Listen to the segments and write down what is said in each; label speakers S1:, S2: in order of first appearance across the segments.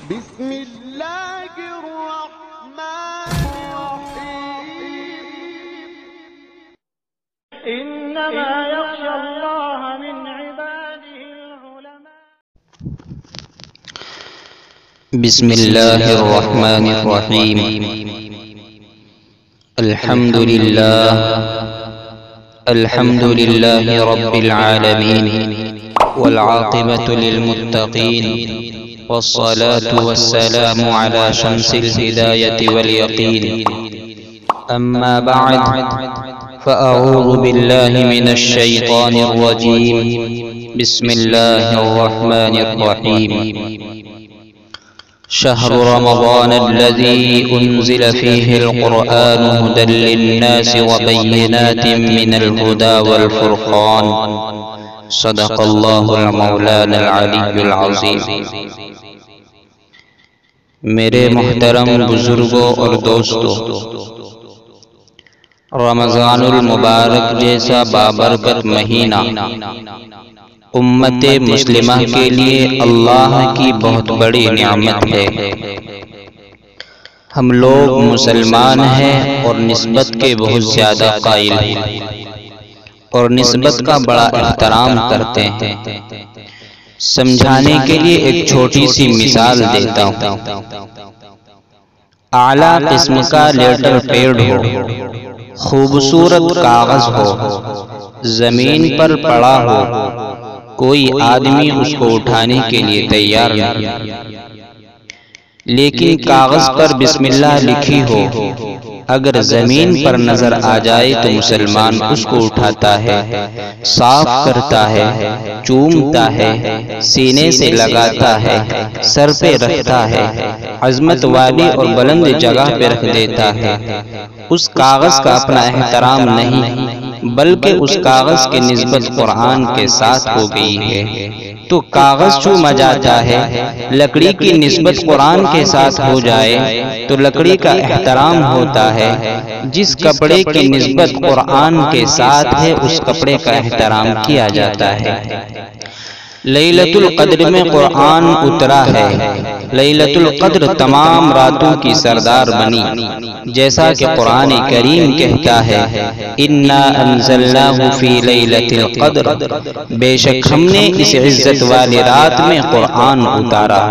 S1: بسم الله الرحمن الرحيم
S2: إنما يخشى الله من عباده العلماء.
S3: بسم الله الرحمن الرحيم. الحمد لله رب العالمين، والعاقبة للمتقين، والصلاة والسلام على شمس الهداية واليقين. أما بعد، فأعوذ بالله من الشيطان الرجيم. بسم الله الرحمن الرحيم. شهر رمضان الذي أنزل فيه القرآن هدى للناس وبينات من الهدى والفرقان. صدق الله المولانا العلی العظیم. میرے محترم بزرگوں اور دوستوں، رمضان المبارک جیسا بابرکت مہینہ امت مسلمہ کے لیے اللہ کی بہت بڑی نعمت ہے. ہم لوگ مسلمان ہیں اور نسبت کے بہت زیادہ قائل ہیں اور نسبت کا بڑا احترام کرتے ہیں. سمجھانے کے لیے ایک چھوٹی سی مثال دیتا ہوں. اعلیٰ قسم کا لیٹر پیڈ ہو، خوبصورت کاغذ ہو، زمین پر پڑا ہو، کوئی آدمی اس کو اٹھانے کے لیے تیار نہیں، لیکن کاغذ پر بسم اللہ لکھی ہو اگر زمین پر نظر آ جائے تو مسلمان اس کو اٹھاتا ہے، صاف کرتا ہے، چومتا ہے، سینے سے لگاتا ہے، سر پہ رکھتا ہے، عظمت والی اور بلند جگہ پہ رکھ دیتا ہے. اس کاغذ کا اپنا احترام نہیں بلکہ اس کاغذ کی نسبت قرآن کے ساتھ ہو گئی ہے. تو کاغذ چوما جاتا ہے، لکڑی کی نسبت قرآن کے ساتھ ہو جائے تو لکڑی کا احترام ہوتا ہے. جس کپڑے کی نسبت قرآن کے ساتھ ہے اس کپڑے کا احترام کیا جاتا ہے. لیلۃ القدر میں قرآن اترا ہے. لیلۃ القدر تمام راتوں کی سردار بنی، جیسا کہ قرآن کریم کہتا ہے انا انزلناہ فی لیلۃ القدر، بے شک ہم نے اس عزت والی رات میں قرآن اتارا.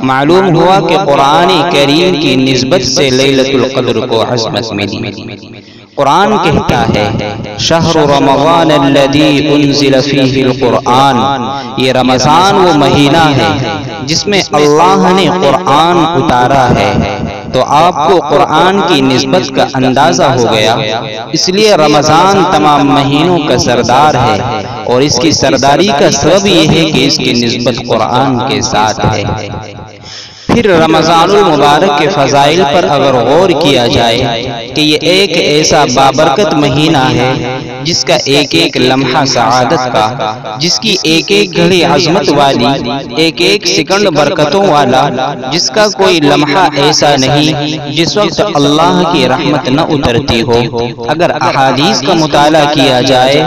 S3: معلوم ہوا کہ قرآن کریم کی نسبت سے لیلۃ القدر کو عظمت ملی. قرآن کہتا ہے شہر رمضان الذی انزل فیہ القرآن، یہ رمضان وہ مہینہ ہے جس میں اللہ نے قرآن اتارا ہے. تو آپ کو قرآن کی نسبت کا اندازہ ہو گیا. اس لیے رمضان تمام مہینوں کا سردار ہے اور اس کی سرداری کا سبب یہ ہے کہ اس کی نسبت قرآن کے ساتھ ہے. پھر رمضان المبارک کے فضائل پر اگر غور کیا جائے کہ یہ ایک ایسا بابرکت مہینہ ہے جس کا ایک ایک لمحہ سعادت کا، جس کی ایک ایک گھڑی عظمت والی، ایک ایک سیکنڈ برکتوں والا، جس کا کوئی لمحہ ایسا نہیں جس وقت اللہ کی رحمت نہ اترتی ہو. اگر احادیث کا مطالعہ کیا جائے،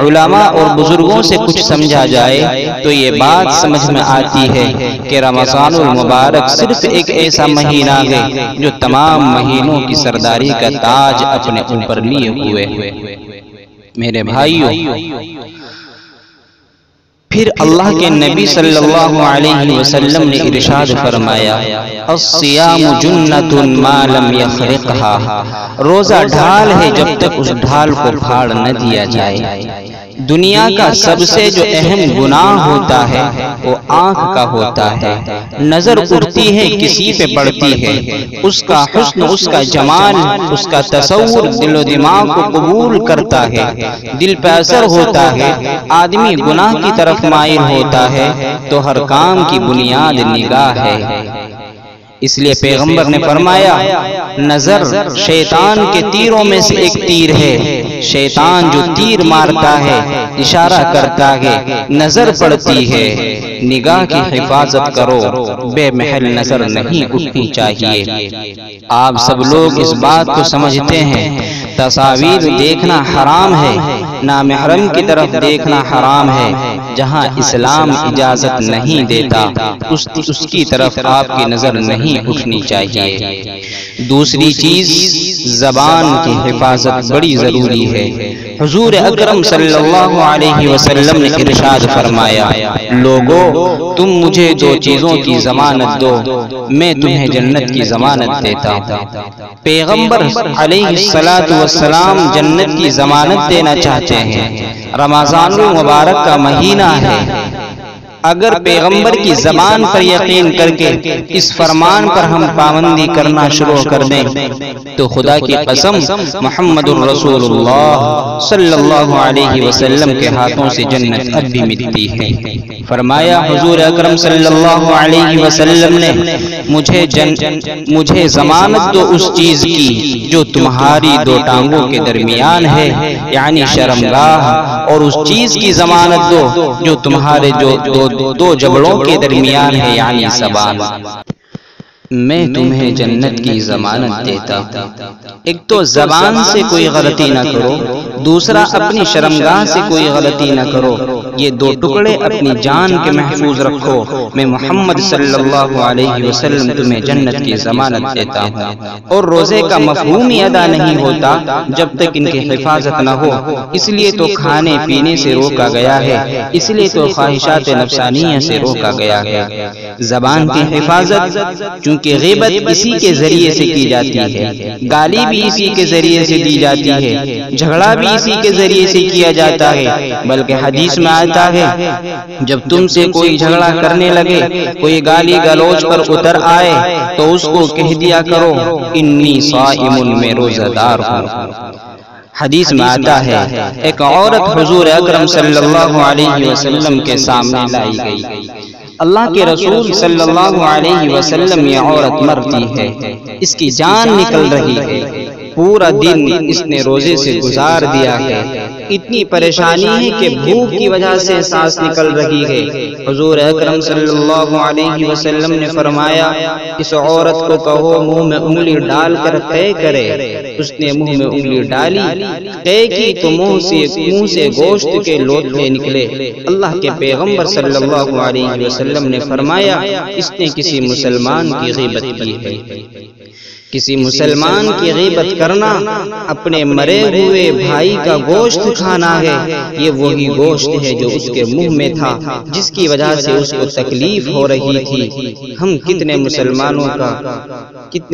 S3: علماء اور بزرگوں سے کچھ سمجھا جائے تو یہ بات سمجھ میں آتی ہے کہ رمضان المبارک صرف ایک ایسا مہینہ ہے جو تمام مہینوں کی سرداری کا تاج اپنے اوپر لیے ہوئے. میرے بھائیوں، پھر اللہ کے نبی صلی اللہ علیہ وسلم نے ارشاد فرمایا الصیام جنۃ ما لم یخرقها، روزہ ڈھال ہے جب تک اس ڈھال کو پھاڑ نہ دیا جائے. دنیا کا سب سے جو اہم گناہ ہوتا ہے وہ آنکھ کا ہوتا ہے. نظر اٹھتی ہے کسی پہ پڑتی ہے، اس کا حسن، اس کا جمال، اس کا تصور دل و دماغ کو قبول کرتا ہے، دل پہ اثر ہوتا ہے، آدمی گناہ کی طرف مائل ہوتا ہے. تو ہر کام کی بنیاد نگاہ ہے. اس لیے پیغمبر نے فرمایا نظر شیطان کے تیروں میں سے ایک تیر ہے. شیطان جو تیر مارتا ہے، اشارہ کرتا ہے، نظر پڑتی ہے. نگاہ کی حفاظت کرو، بے محل نظر نہیں اٹھنی چاہیے. آپ سب لوگ اس بات کو سمجھتے ہیں تصاویر دیکھنا حرام ہے، نامحرم کی طرف دیکھنا حرام ہے، جہاں اسلام اجازت نہیں دیتا اس کی طرف آپ کی نظر نہیں اٹھنی چاہیے۔ دوسری چیز، زبان کی حفاظت بڑی ضروری ہے۔ حضور اکرم صلی اللہ علیہ وسلم نے ارشاد فرمایا، لوگو تم مجھے دو چیزوں کی ضمانت دو، میں تمہیں جنت کی ضمانت دیتا ہوں۔ پیغمبر علیہ الصلوۃ والسلام جنت کی ضمانت دینا چاہتے ہیں۔ رمضان المبارک کا مہینہ ہے، اگر پیغمبر کی زبان پر یقین کر کے اس فرمان پر ہم پابندی کرنا شروع کر دیں تو خدا کی قسم محمد الرسول اللہ صلی اللہ علیہ وسلم کے ہاتھوں سے جنت اب بھی ملتی ہے۔ فرمایا حضور اکرم صلی اللہ علیہ وسلم نے، مجھے ضمانت دو اس چیز کی جو تمہاری دو ٹانگوں کے درمیان ہے، یعنی شرمگاہ، اور اس چیز کی ضمانت دو جو تمہارے دو جبڑوں کے درمیان ہے، یعنی زبان۔ میں تمہیں جنت کی ضمانت دیتا ہوں۔ ایک تو زبان سے کوئی غلطی نہ کرو، دوسرا اپنی شرمگاہ سے کوئی غلطی نہ کرو۔ یہ دو ٹکڑے اپنی جان کے محفوظ رکھو، میں محمد صلی اللہ علیہ وسلم تمہیں جنت کی ضمانت دیتا ہوں۔ اور روزے کا مفہوم ہی ادا نہیں ہوتا جب تک ان کی حفاظت نہ ہو، اس لیے تو کھانے پینے سے روکا گیا ہے، اس لیے تو خواہشات نفسانیہ سے روکا گیا ہے۔ زبان کی حفاظت، کیونکہ غیبت اسی کے ذریعے سے کی جاتی ہے، گالی بھی اسی کے ذریعے سے دی جاتی ہے، جھگڑا بھی اسی کے ذریعے سے کیا جاتا ہے۔ بلکہ حدیث میں آتا ہے، جب تم سے کوئی جھگڑا کرنے لگے، کوئی گالی گلوچ پر اتر آئے تو اس کو کہہ دیا کرو، انی صائم، میں روزہ دار ہوں۔ حدیث میں آتا ہے، ایک عورت حضور اکرم صلی اللہ علیہ وسلم کے سامنے لائی گئی۔ اللہ کے رسول صلی اللہ علیہ وسلم، یہ عورت مرتی ہے، اس کی جان نکل رہی ہے، پورا دن اس نے روزے سے گزار دیا ہے، اتنی پریشانی ہے کہ بھوک کی وجہ سے سانس نکل رہی ہے۔ حضور اکرم صلی اللہ علیہ وسلم نے فرمایا، اس عورت کو کہو منہ میں انگلی ڈال کر قے کرے۔ اس نے منہ میں انگلی ڈالی، قے کی تو منہ سے گوشت کے لوتھے نکلے۔ اللہ کے پیغمبر صلی اللہ علیہ وسلم نے فرمایا، اس نے کسی مسلمان کی غیبت کی ہے۔ کسی مسلمان کی غیبت کرنا اپنے مرے ہوئے بھائی کا گوشت کھانا ہے۔ یہ وہی گوشت ہے جو اس کے منہ میں تھا، جس کی وجہ سے اس کو تکلیف ہو رہی تھی۔ ہم کتنے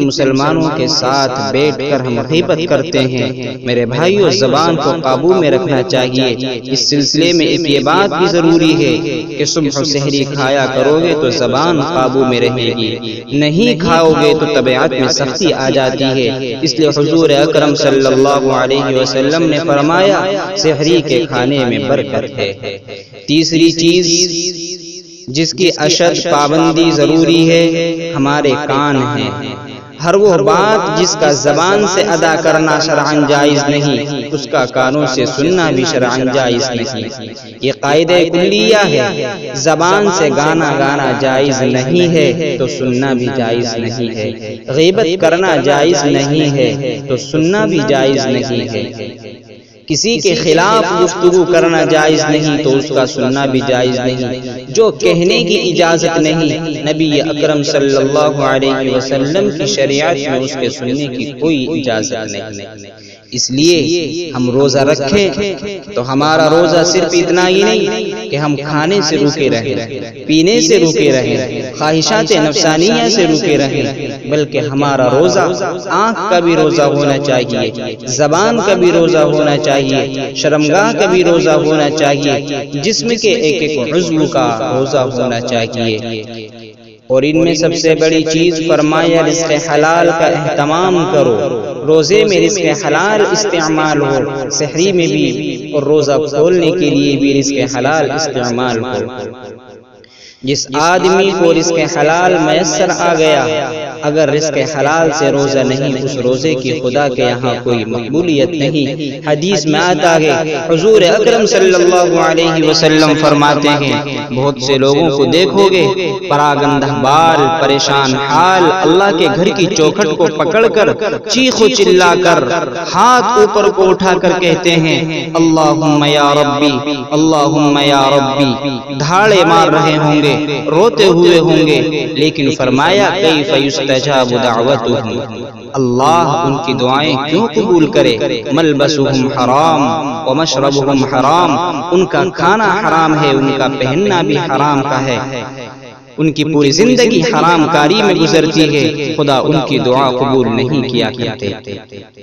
S3: مسلمانوں کے ساتھ بیٹھ کر ہم غیبت کرتے ہیں۔ میرے بھائیو، زبان کو قابو میں رکھنا چاہیے۔ اس سلسلے میں ایک یہ بات بھی ضروری ہے کہ صبح سحری کھایا کرو گے تو زبان قابو میں رہے گی، نہیں کھاؤ گے تو طبیعت میں سختی آ جاتی ہے۔ اس لیے حضور اکرم صلی اللہ علیہ وسلم نے فرمایا، سحری کے کھانے میں برکت ہے۔ تیسری چیز جس کی اشد پابندی ضروری ہے، ہمارے کان ہیں۔ ہر وہ بات جس کا زبان سے ادا کرنا شرعاً جائز نہیں، اس کا کانوں سے سننا بھی شرعاً جائز نہیں۔ یہ قاعدہ کلیہ ہے، زبان سے گانا جائز نہیں ہے تو سننا بھی جائز نہیں ہے، غیبت کرنا جائز نہیں ہے تو سننا بھی جائز نہیں ہے، کسی کے خلاف گفتگو کرنا جائز نہیں تو اس کا سننا بھی جائز نہیں۔ جو کہنے کی اجازت نہیں، نبی اکرم صلی اللہ علیہ وسلم کی شریعت میں اس کے سننے کی کوئی اجازت نہیں۔ اس لیے ہم روزہ رکھیں تو ہمارا روزہ صرف اتنا ہی نہیں کہ ہم کھانے سے روکے رہیں، پینے سے روکے رہیں، خواہشات نفسانیہ سے روکے رہیں، بلکہ ہمارا روزہ آنکھ کا بھی روزہ ہونا چاہیے، زبان کا بھی روزہ ہونا چاہیے، شرمگاہ کا بھی روزہ ہونا چاہیے، جسم کے ایک ایک عضو کا روزہ ہونا چاہیے۔ اور ان میں سب سے بڑی چیز فرمایا، رزق حلال کا اہتمام کرو۔ روزے میں رزق حلال استعمال ہو، سحری میں بھی اور روزہ کھولنے کے لیے بھی رزق حلال استعمال ہو۔ جس آدمی کو رزق حلال میسر آ گیا اگر رزق حلال سے روزہ نہیں اس روزے کی خدا کے یہاں کوئی مقبولیت نہیں۔ حدیث میں آتا ہے حضور اکرم صلی اللہ علیہ وسلم فرماتے ہیں بہت سے لوگوں کو دیکھو گے پراگندہ بال پریشان حال اللہ کے گھر کی چوکھٹ کو پکڑ کر چیخ و چلا کر ہاتھ اوپر کو اٹھا کر کہتے ہیں اللہم یا ربی اللہم یا ربی، دھاڑے مار رہے ہوں گے روتے ہوئے ہوں گے، لیکن فرمایا کیف یستجاب دعوتہم، اللہ ان کی دعائیں کیوں قبول کرے؟ ملبسہم حرام ومشربہم حرام، ان کا کھانا حرام ہے ان کا پہننا بھی حرام کا ہے، ان کی پوری زندگی حرام کاری میں گزرتی ہے، خدا ان کی دعا قبول نہیں کیا کرتے۔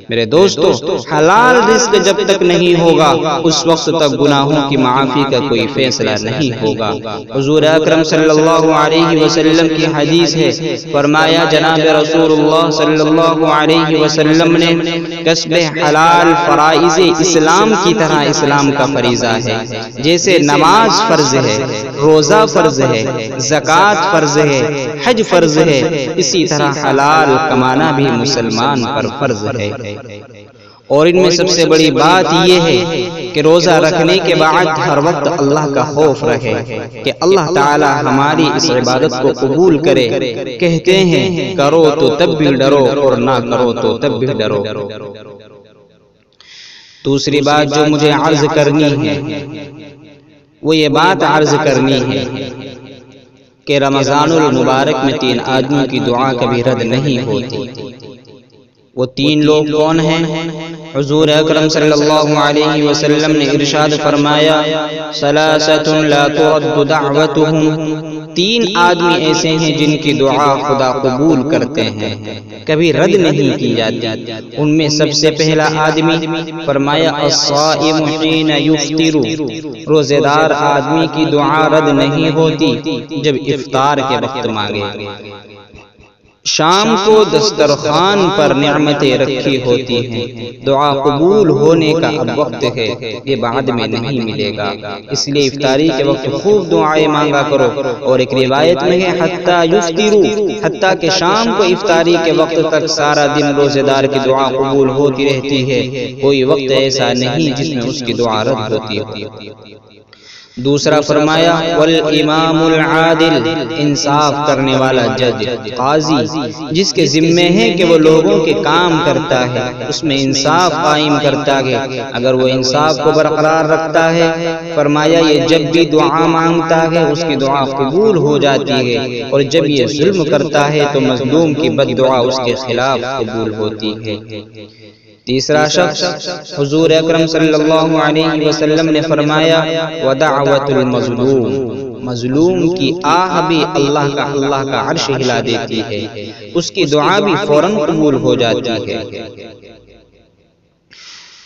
S3: میرے دوستو حلال رزق جب تک نہیں ہوگا اس وقت تک گناہوں کی معافی کا کوئی فیصلہ نہیں ہوگا۔ حضور اکرم صلی اللہ علیہ وسلم کی حدیث ہے، فرمایا جناب رسول اللہ صلی اللہ علیہ وسلم نے کسب حلال فرائض اسلام کی طرح اسلام کا فریضہ ہے، جیسے نماز فرض ہے، روزہ فرض ہے، زکوٰۃ فرض ہے، حج فرض ہے، اسی طرح حلال کمانا بھی مسلمان پر فرض ہے۔ اور ان میں سب سے بڑی بات یہ ہے کہ روزہ رکھنے کے بعد ہر وقت اللہ کا خوف رہے کہ اللہ تعالی ہماری اس عبادت کو قبول کرے۔ کہتے ہیں کرو تو تب بھی ڈرو اور نہ کرو تو تب بھی ڈرو۔ دوسری بات جو مجھے عرض کرنی ہے وہ یہ بات عرض کرنی ہے کہ رمضان المبارک میں 3 آدمیوں کی دعا کبھی رد نہیں ہوتی۔ وہ 3 لوگ کون ہیں؟ حضور اکرم صلی اللہ علیہ وسلم نے ارشاد فرمایا ثلاثۃ لا ترد دعوتهم، 3 آدمی ایسے ہیں جن کی دعا خدا قبول کرتے ہیں، کبھی رد نہیں کی جاتی۔ ان میں سب سے پہلا آدمی فرمایا الصائم حین یفطر، روزے دار آدمی کی دعا رد نہیں ہوتی جب افطار کے وقت مانگے۔ شام کو دسترخوان پر نعمتیں رکھی ہوتی ہیں، دعا قبول ہونے کا اب وقت ہے، یہ بعد میں نہیں ملے گا، اس لیے افطاری کے وقت خوب دعائیں مانگا کرو۔ اور ایک روایت میں ہے حتیٰ یفطروا، حتیٰ کہ شام کو افطاری کے وقت تک سارا دن روزے دار کی دعا قبول ہوتی رہتی ہے، کوئی وقت ایسا نہیں جس میں اس کی دعا رد ہوتی ہے۔ دوسرا فرمایا والامام العادل، انصاف کرنے والا جج قاضی، جس کے ذمے ہے کہ وہ لوگوں کے کام کرتا ہے، اس میں انصاف قائم کرتا ہے، اگر وہ انصاف کو برقرار رکھتا ہے فرمایا یہ جب بھی دعا مانگتا ہے اس کی دعا قبول ہو جاتی ہے، اور جب یہ ظلم کرتا ہے تو مظلوم کی بد دعا اس کے خلاف قبول ہوتی ہے۔ تیسرا شخص حضور اکرم صلی اللہ علیہ وسلم نے فرمایا ودعوت المظلوم، مظلوم کی آہ بھی اللہ کا عرش ہلا دیتی ہے، اس کی دعا بھی فوراً قبول ہو جاتی ہے۔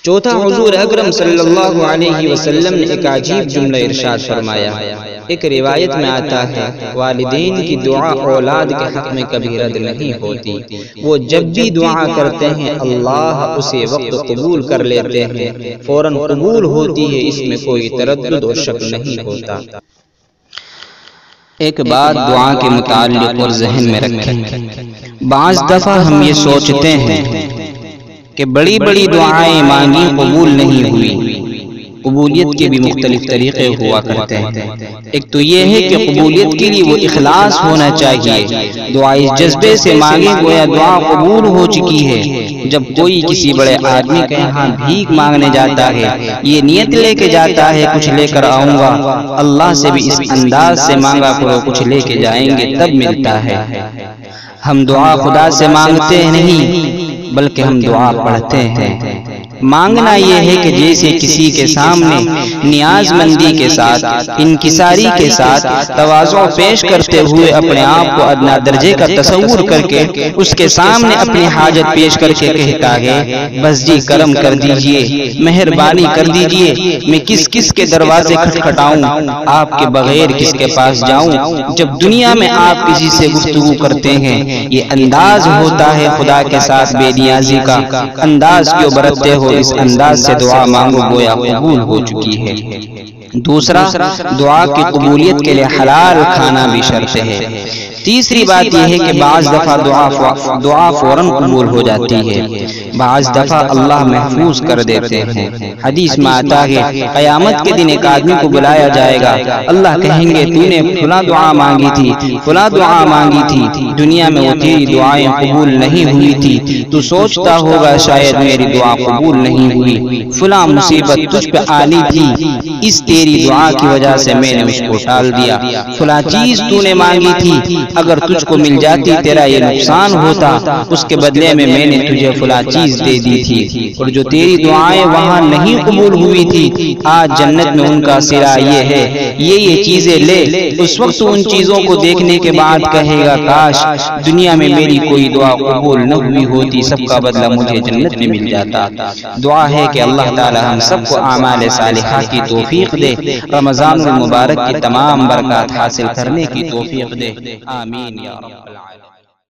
S3: چوتھا حضور اکرم صلی اللہ علیہ وسلم نے ایک عجیب جملہ ارشاد فرمایا، ایک روایت میں آتا ہے والدین کی دعا اولاد کے حق میں کبھی رد نہیں ہوتی، وہ جب بھی دعا کرتے ہیں اللہ اسے وقت قبول کر لیتے ہیں، فوراً قبول ہوتی ہے، اس میں کوئی تردد و شک نہیں ہوتا۔ ایک بات دعا کے متعلق اور ذہن میں رکھیں، بعض دفعہ ہم یہ سوچتے ہیں کہ بڑی بڑی دعائیں مانگی قبول نہیں ہوئی۔ قبولیت کے بھی مختلف طریقے ہوا کرتے ہیں، ایک تو یہ ہے کہ قبولیت کے لیے وہ اخلاص ہونا چاہیے، دعا اس جذبے سے مانگے گویا دعا قبول ہو چکی ہے۔ جب کوئی کسی بڑے آدمی کے یہاں بھیک مانگنے جاتا ہے، یہ نیت لے کے جاتا ہے کچھ لے کر آؤں گا، اللہ سے بھی اس انداز سے مانگا کرو کچھ لے کے جائیں گے تب ملتا ہے۔ ہم دعا خدا سے مانگتے نہیں بلکہ ہم دعا پڑھتے ہیں۔ مانگنا یہ ہے کہ جیسے کسی کے سامنے نیاز مندی کے ساتھ، انکساری کے ساتھ، تواضع پیش کرتے ہوئے اپنے آپ کو ادنا درجے کا تصور کر کے اس کے سامنے اپنی حاجت پیش کر کے کہتا ہے بس جی کرم کر دیجئے، مہربانی کر دیجئے، میں کس کس کے دروازے کھٹکھٹاؤں، آپ کے بغیر کس کے پاس جاؤں۔ جب دنیا میں آپ کسی سے گفتگو کرتے ہیں یہ انداز ہوتا ہے خدا کے ساتھ بے نیازی کا، انداز کیوں برتتے ہو، اس انداز سے دعا مانگو گویا قبول ہو چکی ہے۔ دوسرا، دعا کی قبولیت کے لیے حلال کھانا بھی شرط ہے۔ تیسری بات یہ ہے کہ بعض دفعہ دعا فوراً قبول ہو جاتی ہے، بعض دفعہ اللہ محفوظ کر دیتے ہیں۔ حدیث میں آتا ہے قیامت کے دن ایک آدمی کو بلایا جائے گا، اللہ کہیں گے تو نے فلاں دعا مانگی تھی، فلاں دعا مانگی تھی، دنیا میں وہ تیری دعائیں قبول نہیں ہوئی تھی، تو سوچتا ہوگا شاید میری دعا قبول نہیں ہوئی، فلاں مصیبت تجھ پہ آنی تھی، اس تیری دعا کی وجہ سے میں نے اس کو ٹال دیا، فلاں چیز تو نے مانگی تھی، اگر تجھ کو مل جاتی تیرا یہ نقصان ہوتا، اس کے بدلے میں نے تجھے فلاں چیز دے دی تھی، اور جو تیری دعائیں وہاں نہیں قبول ہوئی تھی، آج جنت میں ان کا صلہ یہ ہے، یہ چیزیں لے۔ اس وقت ان چیزوں کو دیکھنے کے بعد کہے گا کاش دنیا میں میری کوئی دعا قبول نہ ہوئی ہوتی، سب کا بدلہ مجھے جنت میں مل جاتا۔ دعا ہے کہ اللہ تعالی ہم سب کو اعمال صالحہ کی توفیق دے، رمضان المبارک کی تمام برکات حاصل کرنے کی توفیق دے، آمین یا رب العالمین۔